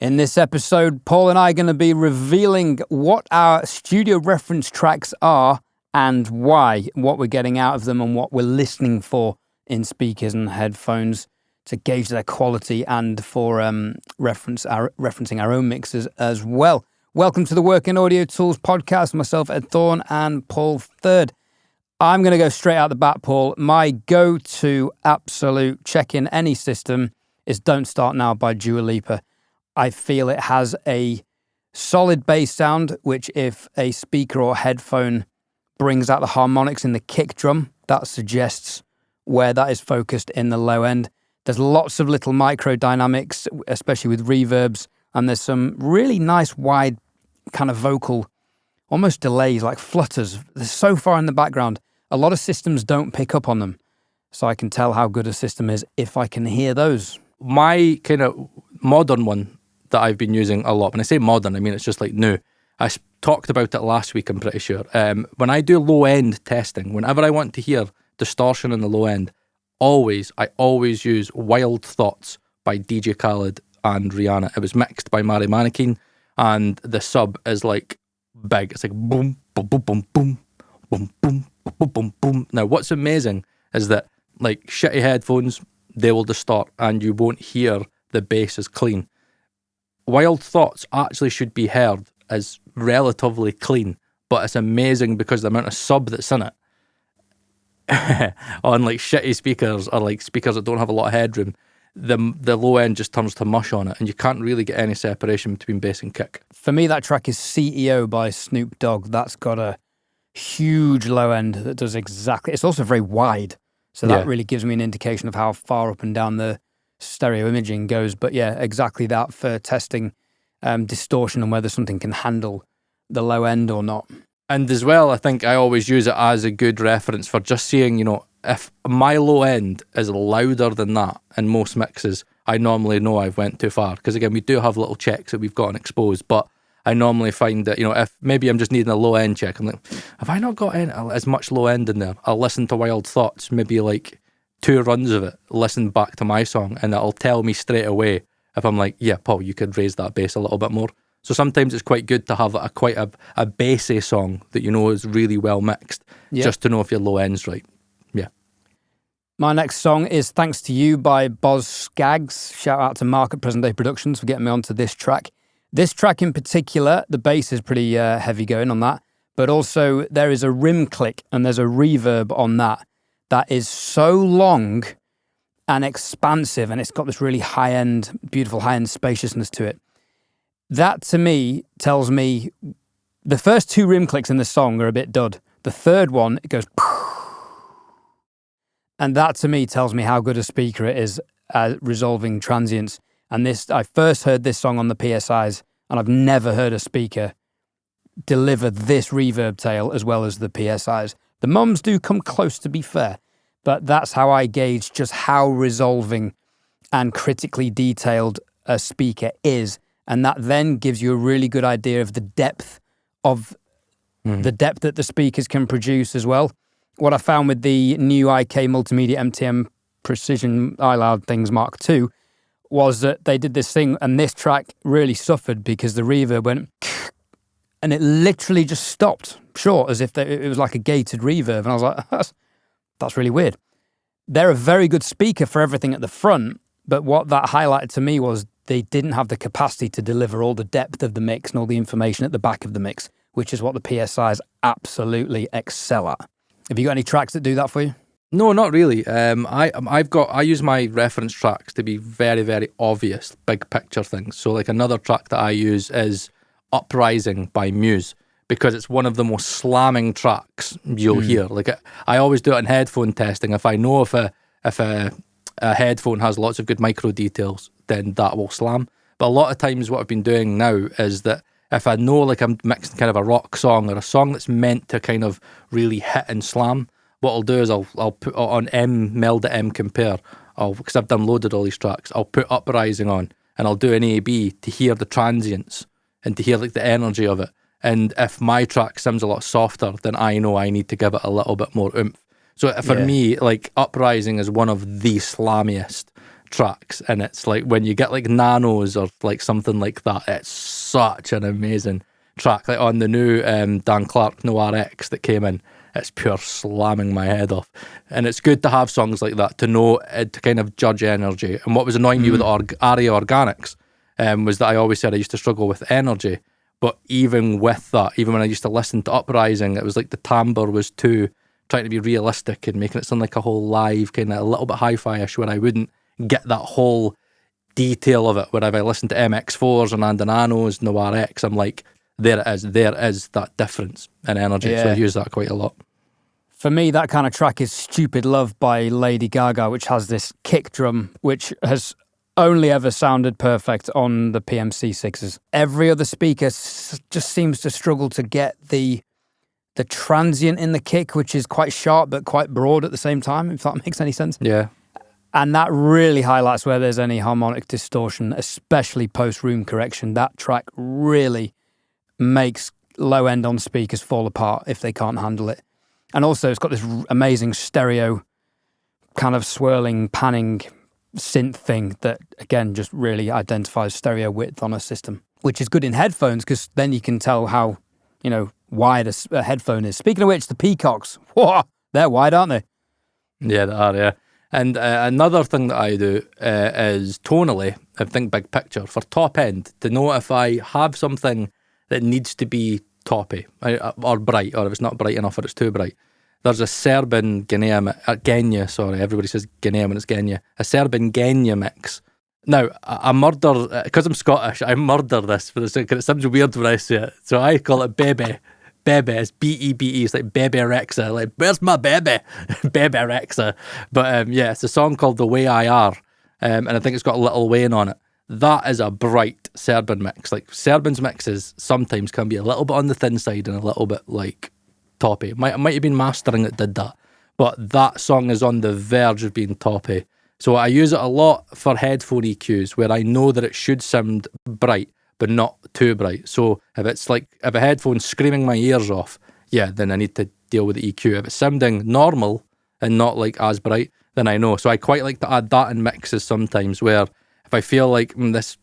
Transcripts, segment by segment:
In this episode, Paul and I are going to be revealing what our studio reference tracks are and why, what we're getting out of them and what we're listening for in speakers and headphones to gauge their quality and for referencing our own mixes as well. Welcome to the Working Audio Tools podcast. Myself, Ed Thorne, and Paul Third. I'm going to go straight out the bat, Paul. My go-to absolute check-in any system is Don't Start Now by Dua Lipa. I feel it has a solid bass sound, which if a speaker or headphone brings out the harmonics in the kick drum, that suggests where that is focused in the low end. There's lots of little micro dynamics, especially with reverbs, and there's some really nice wide kind of vocal, almost delays, like flutters. They're so far in the background. A lot of systems don't pick up on them. So I can tell how good a system is if I can hear those. My kind of modern one that I've been using a lot, when I say modern, I mean it's just like new. I talked about it last week, I'm pretty sure. When I do low-end testing, whenever I want to hear distortion in the low end, I always use Wild Thoughts by DJ Khalid and Rihanna. It was mixed by Mari Mannequin, and the sub is like big. It's like boom, boom, boom, boom, boom, boom, boom, boom, boom, boom. Now, what's amazing is that like shitty headphones, they will distort and you won't hear the bass as clean. Wild Thoughts actually should be heard as relatively clean, but it's amazing because the amount of sub that's in it on like shitty speakers or like speakers that don't have a lot of headroom, the low end just turns to mush on it and you can't really get any separation between bass and kick. For me, that track is CEO by Snoop Dogg. That's got a huge low end that does exactly, it's also very wide. So that really gives me an indication of how far up and down the stereo imaging goes. But yeah, exactly that for testing distortion and whether something can handle the low end or not. And as well, I think I always use it as a good reference for just seeing, you know, if my low end is louder than that in most mixes, I normally know I've went too far. Because again, we do have little checks that we've gotten exposed, but I normally find that, you know, if maybe I'm just needing a low end check, I'm like, have I not got as much low end in there? I'll listen to Wild Thoughts, maybe like 2 runs of it, listen back to my song, and it'll tell me straight away if I'm like, yeah, Paul, you could raise that bass a little bit more. So sometimes it's quite good to have quite a bassy song that you know is really well mixed, just to know if your low end's right. Yeah. My next song is Thanks to You by Boz Skaggs. Shout out to Mark at Present Day Productions for getting me onto this track. This track in particular, the bass is pretty heavy going on that, but also there is a rim click and there's a reverb on that is so long and expansive, and it's got this really high-end, beautiful high-end spaciousness to it. That, to me, tells me the first 2 rim clicks in the song are a bit dud. The third one, it goes... And that, to me, tells me how good a speaker it is at resolving transients. And this, I first heard this song on the PSIs, and I've never heard a speaker deliver this reverb tail as well as the PSIs. The mums do come close, to be fair, but that's how I gauge just how resolving and critically detailed a speaker is. And that then gives you a really good idea of the depth that the speakers can produce as well. What I found with the new IK Multimedia MTM Precision iLoud things Mark II was that they did this thing, and this track really suffered because the reverb went and it literally just stopped short as if it was like a gated reverb. And I was like, that's really weird. They're a very good speaker for everything at the front, but what that highlighted to me was they didn't have the capacity to deliver all the depth of the mix and all the information at the back of the mix, which is what the PSIs absolutely excel at. Have you got any tracks that do that for you? No, not really. I use my reference tracks to be very, very obvious, big picture things. So like another track that I use is Uprising by Muse, because it's one of the most slamming tracks you'll hear. Like I always do it in headphone testing. If I know if a headphone has lots of good micro details, then that will slam. But a lot of times what I've been doing now is that if I know like I'm mixing kind of a rock song or a song that's meant to kind of really hit and slam, what I'll do is I'll put on Meld at M Compare, because I've downloaded all these tracks, I'll put Uprising on and I'll do an A-B to hear the transients and to hear like the energy of it. And if my track sounds a lot softer, then I know I need to give it a little bit more oomph. So for me, like Uprising is one of the slammiest tracks, and it's like when you get like nanos or like something like that, it's such an amazing track. Like on the new Dan Clark No RX that came in, it's pure slamming my head off. And it's good to have songs like that to know, to kind of judge energy. And what was annoying me with ARIA Organics was that I always said I used to struggle with energy. But even with that, even when I used to listen to Uprising, it was like the timbre was too trying to be realistic and making it sound like a whole live, kind of a little bit hi-fi-ish, where I wouldn't get that whole detail of it. Where if I listen to MX4s and Nanos, No RX, I'm like, there is that difference in energy. So I use that quite a lot. For me, that kind of track is Stupid Love by Lady Gaga, which has this kick drum, which has only ever sounded perfect on the PMC6s. Every other speaker just seems to struggle to get the transient in the kick, which is quite sharp but quite broad at the same time, if that makes any sense. Yeah. And that really highlights where there's any harmonic distortion, especially post-room correction. That track really makes low end on speakers fall apart if they can't handle it. And also it's got this amazing stereo kind of swirling, panning synth thing that, again, just really identifies stereo width on a system, which is good in headphones because then you can tell how, wide a headphone is. Speaking of which, the Peacocks, whoa, they're wide, aren't they? Yeah, they are, yeah. And another thing that I do is tonally, I think big picture, for top end, to know if I have something that needs to be toppy or bright, or if it's not bright enough or it's too bright. There's a Serbian Genya, sorry, everybody says Genya when it's Genya. A Serbian Genya mix. Now, I murder, because I'm Scottish, I murder this, because it sounds weird when I say it. So I call it Bebe. Bebe, it's B-E-B-E, it's like Bebe Rhexa, like, where's my Bebe? Bebe Rhexa. But it's a song called The Way I Are, and I think it's got Lil Wayne on it. That is a bright Serbian mix. Like, Serbians mixes sometimes can be a little bit on the thin side and a little bit, like, toppy. It might have been mastering that did that, but that song is on the verge of being toppy. So I use it a lot for headphone EQs, where I know that it should sound bright, but not too bright. So if a headphone's screaming my ears off, then I need to deal with the EQ. If it's sounding normal and not like as bright, then I know. So I quite like to add that in mixes sometimes, where if I feel like this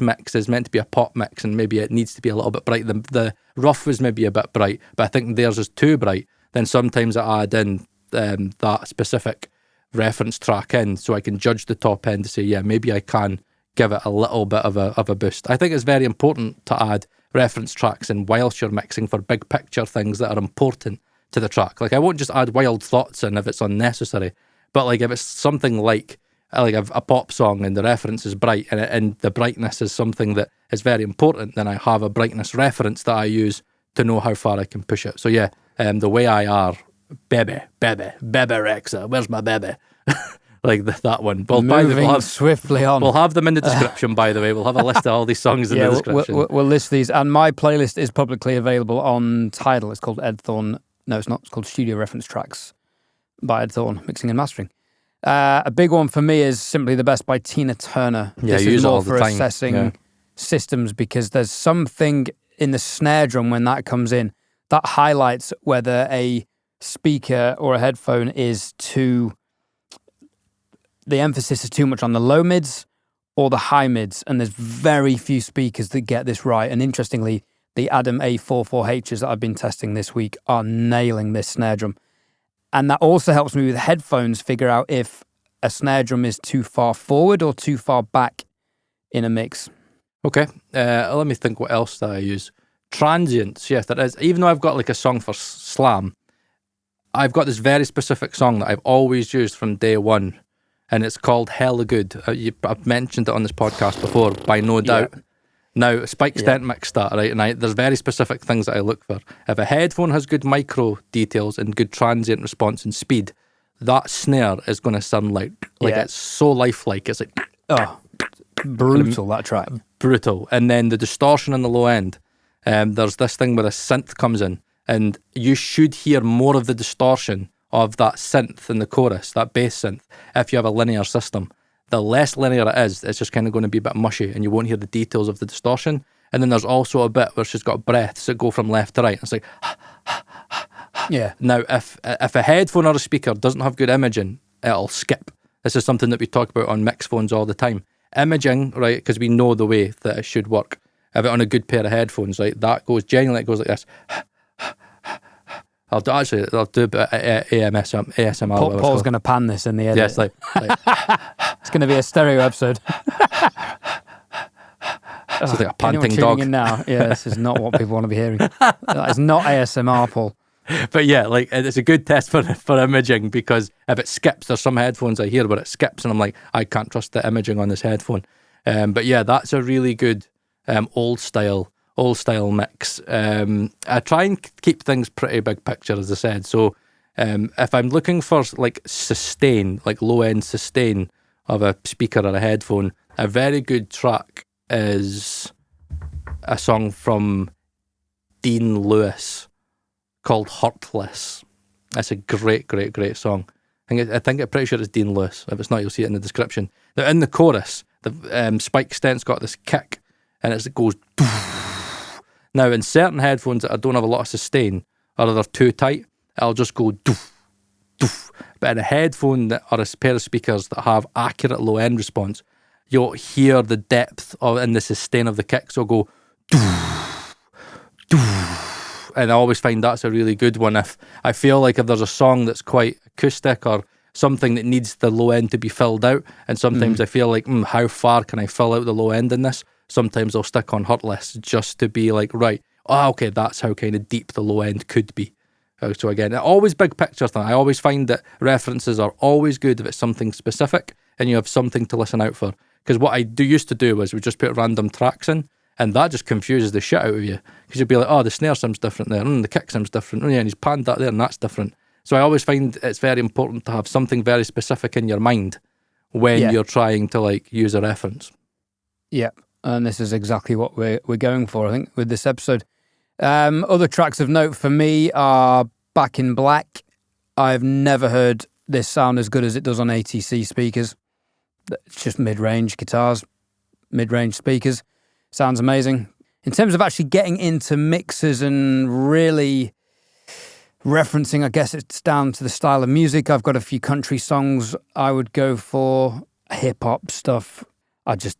mix is meant to be a pop mix and maybe it needs to be a little bit bright, the rough was maybe a bit bright, but I think theirs is too bright, then sometimes I add in that specific reference track in so I can judge the top end to say, maybe I can give it a little bit of a boost. I think it's very important to add reference tracks in whilst you're mixing for big picture things that are important to the track. Like, I won't just add wild thoughts in if it's unnecessary, but like if it's something like a pop song and the reference is bright and the brightness is something that is very important, then I have a brightness reference that I use to know how far I can push it. So The Way I Are, Bebe Rhexa, where's my Bebe? Like that one. Well, Moving swiftly on. We'll have them in the description, by the way. We'll have a list of all these songs in the description. We'll list these. And my playlist is publicly available on Tidal. It's called Ed Thorne. No, it's not. It's called Studio Reference Tracks by Ed Thorne, mixing and mastering. A big one for me is Simply the Best by Tina Turner. Yeah, this use is more all the for time. assessing systems, because there's something in the snare drum when that comes in that highlights whether a speaker or a headphone is the emphasis is too much on the low mids or the high mids, and there's very few speakers that get this right. And interestingly, the Adam A44Hs that I've been testing this week are nailing this snare drum. And that also helps me with headphones figure out if a snare drum is too far forward or too far back in a mix. Okay, let me think what else that I use. Transients, yes, that is. Even though I've got like a song for slam, I've got this very specific song that I've always used from day one, and it's called Hella Good. I've mentioned it on this podcast before, by No Doubt. Now, Spike Stent mixed that, right? And there's very specific things that I look for. If a headphone has good micro details and good transient response and speed, that snare is going to sound like it's so lifelike. It's like... Oh, brutal, that track. Brutal. And then the distortion on the low end. There's this thing where a synth comes in, and you should hear more of the distortion of that synth in the chorus, that bass synth, if you have a linear system. The less linear it is, it's just kind of going to be a bit mushy and you won't hear the details of the distortion. And then there's also a bit where she's got breaths that go from left to right. It's like... Yeah. Now, if a headphone or a speaker doesn't have good imaging, it'll skip. This is something that we talk about on mix phones all the time. Imaging, right, because we know the way that it should work. If it on a good pair of headphones, right, that goes, genuinely it goes like this. I'll do a bit of ASMR. Paul's going to pan this in the edit. Yes, like it's going to be a stereo episode. It's like a panting tuning dog. in now, yeah, this is not what people want to be hearing. That is not ASMR, Paul. But yeah, like it's a good test for imaging, because if it skips, there's some headphones I hear where it skips and I'm like, I can't trust the imaging on this headphone. But yeah, that's a really good old style mix. I try and keep things pretty big picture, as I said. So if I'm looking for like sustain, like low end sustain of a speaker or a headphone, a very good track is a song from Dean Lewis called Hurtless. That's a great song. I think I'm pretty sure it's Dean Lewis. If it's not, you'll see it in the description. Now in the chorus, the Spike Stent's got this kick, and it goes. Now in certain headphones that I don't have a lot of sustain, or they're too tight, it'll just go doof, doof. But in a headphone or a pair of speakers that have accurate low end response, you'll hear the depth in the sustain of the kick. So go doof, doof. And I always find that's a really good one. If I feel like if there's a song that's quite acoustic or something that needs the low end to be filled out, and sometimes I feel like, how far can I fill out the low end in this? Sometimes I'll stick on Hurtless just to be like, right, okay, that's how kind of deep the low end could be. So again, always big picture thing. I always find that references are always good if it's something specific and you have something to listen out for. Because what I used to do was we just put random tracks in, and that just confuses the shit out of you. Because you'd be like, the snare sounds different there, the kick sounds different, and he's panned that there and that's different. So I always find it's very important to have something very specific in your mind when you're trying to like use a reference. Yeah, and this is exactly what we're going for, I think, with this episode. Other tracks of note for me are Back in Black. I've never heard this sound as good as it does on ATC speakers. It's just mid-range guitars, mid-range speakers. Sounds amazing. In terms of actually getting into mixes and really referencing, I guess it's down to the style of music. I've got a few country songs I would go for, hip-hop stuff. I just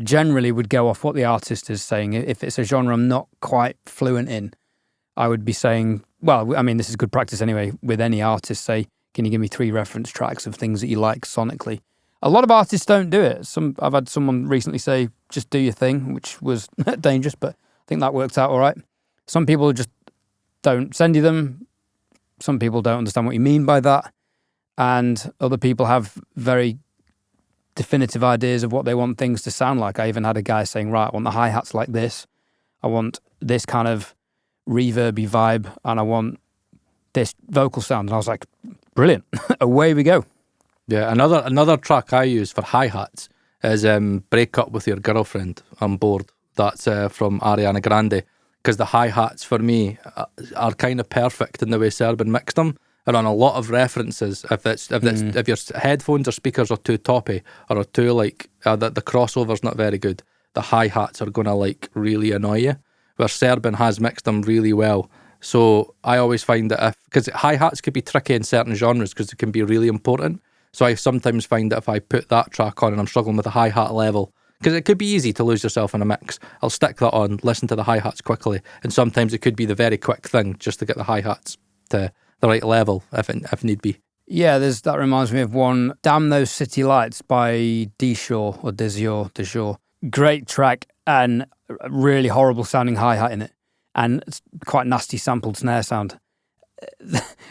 generally would go off what the artist is saying. If it's a genre I'm not quite fluent in, I would be saying, well, I mean, this is good practice anyway, with any artist, say, can you give me 3 reference tracks of things that you like sonically? A lot of artists don't do it. I've had someone recently say, just do your thing, which was dangerous, but I think that worked out all right. Some people just don't send you them. Some people don't understand what you mean by that. And other people have very definitive ideas of what they want things to sound like. I even had a guy saying, right, I want the hi-hats like this. I want this kind of reverby vibe, and I want this vocal sound. And I was like, brilliant. Away we go. Yeah, another track I use for hi-hats is Break Up With Your Girlfriend on Board. That's from Ariana Grande, because the hi-hats for me are kind of perfect in the way Serban mixed them. And on a lot of references, if your headphones or speakers are too toppy or are too like the crossover's not very good, the hi-hats are going to like really annoy you. Where Serban has mixed them really well. So I always find that because hi-hats could be tricky in certain genres because it can be really important. So I sometimes find that if I put that track on and I'm struggling with a hi-hat level, because it could be easy to lose yourself in a mix, I'll stick that on, listen to the hi-hats quickly, and sometimes it could be the very quick thing just to get the hi-hats to the right level if need be. Yeah, that reminds me of one, Damn Those City Lights by Deshaw or Deshaw. Great track and a really horrible sounding hi-hat in it, and it's quite nasty sampled snare sound.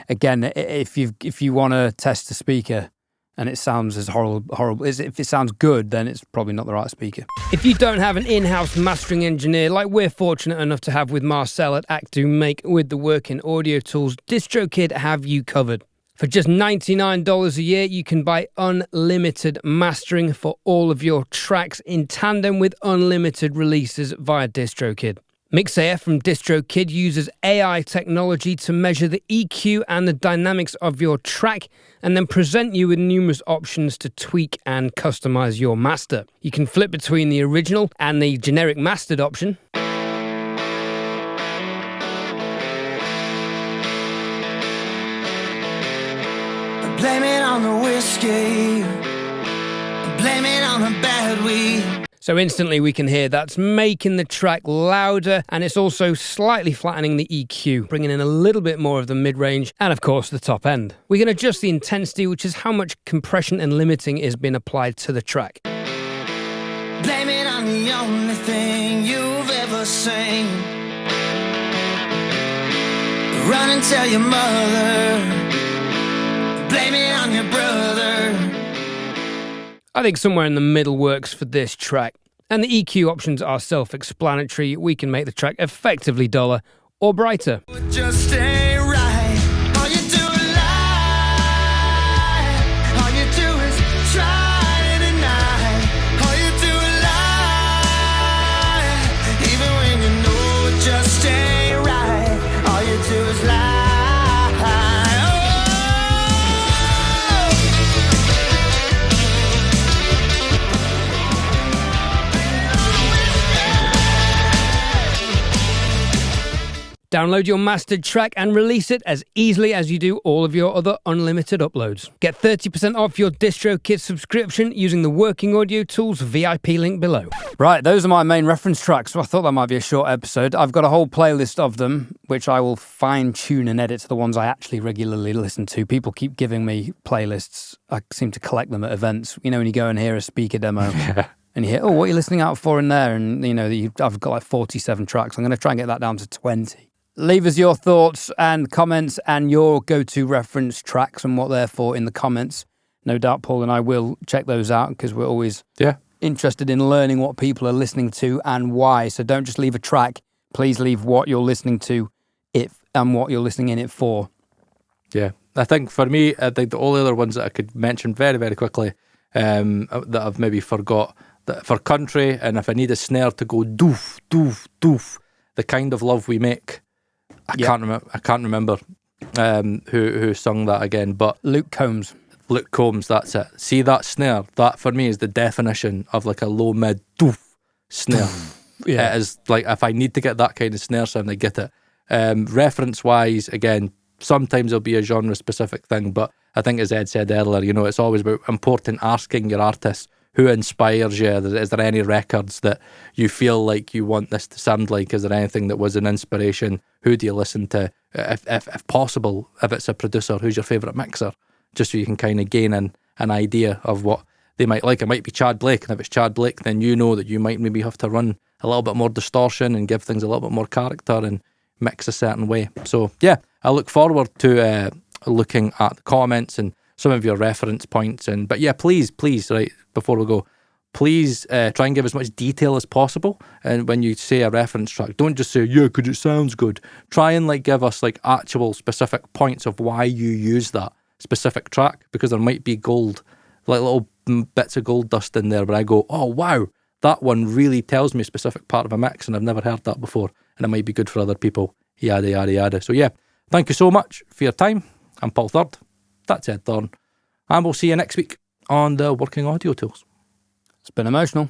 Again, if you want to test a speaker and it sounds as horrible, if it sounds good, then it's probably not the right speaker. If you don't have an in-house mastering engineer like we're fortunate enough to have with Marcel at Actu Make with the Working Audio Tools, Distrokid have you covered. For just $99 a year, you can buy unlimited mastering for all of your tracks in tandem with unlimited releases via Distrokid. Mixea from Distrokid uses AI technology to measure the EQ and the dynamics of your track and then present you with numerous options to tweak and customize your master. You can flip between the original and the generic mastered option. Blame it on the whiskey, So instantly we can hear that's making the track louder, and it's also slightly flattening the EQ, bringing in a little bit more of the mid-range and of course the top end. We can adjust the intensity, which is how much compression and limiting is being applied to the track. Blame it on the only thing you've ever seen. Run and tell your mother. Blame it on your brother. I think somewhere in the middle works for this track. And the EQ options are self-explanatory. We can make the track effectively duller or brighter. Just ain't right. All you do is lie. All you do is try to deny. All you do is lie. Even when you know it just ain't right. All you do is lie. Download your mastered track and release it as easily as you do all of your other unlimited uploads. Get 30% off your Distrokid subscription using the Working Audio Tools VIP link below. Right, those are my main reference tracks, so I thought that might be a short episode. I've got a whole playlist of them, which I will fine-tune and edit to the ones I actually regularly listen to. People keep giving me playlists. I seem to collect them at events. You know, when you go and hear a speaker demo. Yeah. And you hear, oh, what are you listening out for in there? And, you know, I've got like 47 tracks. I'm going to try and get that down to 20. Leave us your thoughts and comments and your go-to reference tracks and what they're for in the comments. No doubt Paul and I will check those out because we're always interested in learning what people are listening to and why. So don't just leave a track. Please leave what you're listening to and what you're listening in it for. Yeah. I think for me, I think the only other ones that I could mention very, very quickly that I've maybe forgot, that for country, and if I need a snare to go doof, doof, doof, The Kind of Love We Make. I can't remember who sung that again, but Luke Combs, that's it. See that snare? That for me is the definition of like a low mid doof snare. It is like if I need to get that kind of snare sound, I get it. Reference wise, again, sometimes it'll be a genre specific thing, but I think as Ed said earlier, you know, it's always about important asking your artists who inspires you. Is there any records that you feel like you want this to sound like? Is there anything that was an inspiration? Who do you listen to? If possible, if it's a producer, who's your favourite mixer? Just so you can kind of gain an idea of what they might like. It might be Chad Blake, and if it's Chad Blake, then you know that you might maybe have to run a little bit more distortion and give things a little bit more character and mix a certain way. So yeah, I look forward to looking at the comments and some of your reference points. But yeah, please, right, before we go, please try and give as much detail as possible. And when you say a reference track, don't just say, yeah, because it sounds good. Try and like give us like actual specific points of why you use that specific track, because there might be gold, like little bits of gold dust in there where I go, oh, wow, that one really tells me a specific part of a mix and I've never heard that before. And it might be good for other people, yada, yada, yada. So yeah, thank you so much for your time. I'm Paul Third. That's Ed Thorne. And we'll see you next week on the Working Audio Tools. It's been emotional.